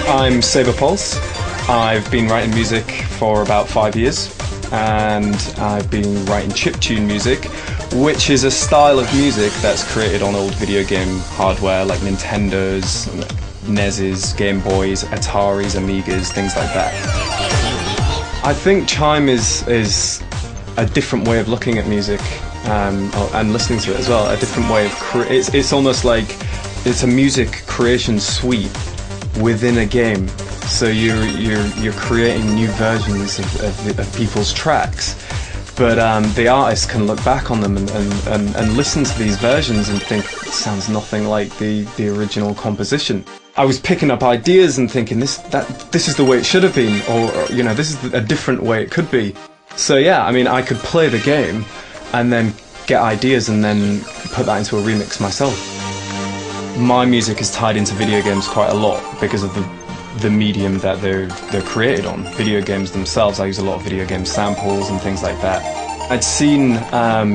I'm Sabrepulse. I've been writing music for about 5 years, and I've been writing chiptune music, which is a style of music that's created on old video game hardware like Nintendos, NES's, Game Boys, Ataris, Amigas, things like that. I think Chime is a different way of looking at music and listening to it as well. A different way of it's almost like it's a music creation suite within a game. So you're creating new versions of people's tracks, but the artist can look back on them and listen to these versions and think it sounds nothing like the original composition. I was picking up ideas and thinking this is the way it should have been, or this is a different way it could be. So yeah, I mean, I could play the game and then get ideas and then put that into a remix myself. My music is tied into video games quite a lot because of the medium that they're created on. Video games themselves, I use a lot of video game samples and things like that. I'd seen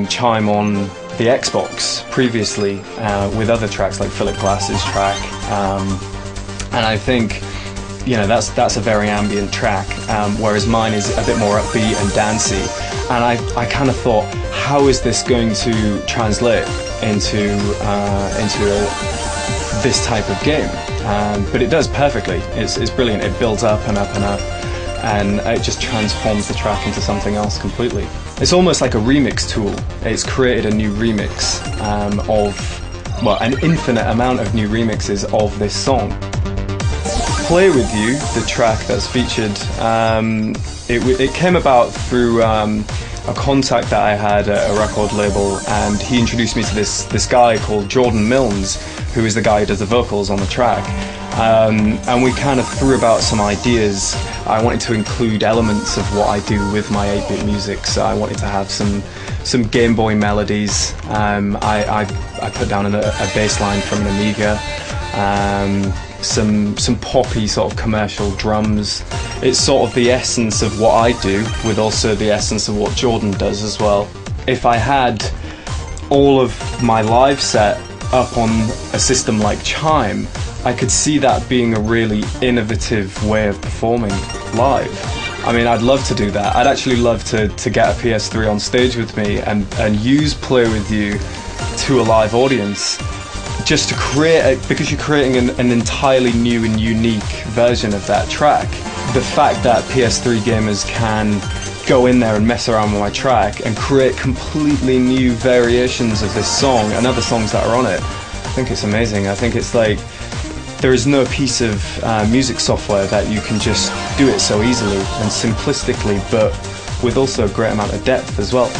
Chime on the Xbox previously with other tracks like Philip Glass's track, and I think that's a very ambient track, whereas mine is a bit more upbeat and dancey. And I kind of thought, how is this going to translate into this type of game? But it does perfectly. It's brilliant. It builds up and up and up, and it just transforms the track into something else completely. It's almost like a remix tool. It's created a new remix an infinite amount of new remixes of this song. Play With You, the track that's featured, it came about through a contact that I had at a record label, and he introduced me to this guy called Jordan Milnes, who is the guy who does the vocals on the track. And we kind of threw about some ideas. I wanted to include elements of what I do with my 8-bit music, so I wanted to have some Game Boy melodies. I put down a bass line from an Amiga, some poppy sort of commercial drums. It's sort of the essence of what I do, with also the essence of what Jordan does as well. If I had all of my live set up on a system like Chime, I could see that being a really innovative way of performing live. I mean, I'd love to do that. I'd actually love to get a PS3 on stage with me and use Play With You to a live audience, just to create because you're creating an entirely new and unique version of that track. The fact that PS3 gamers can go in there and mess around with my track and create completely new variations of this song and other songs that are on it, I think it's amazing. I think it's like there is no piece of music software that you can just do it so easily and simplistically, but with also a great amount of depth as well.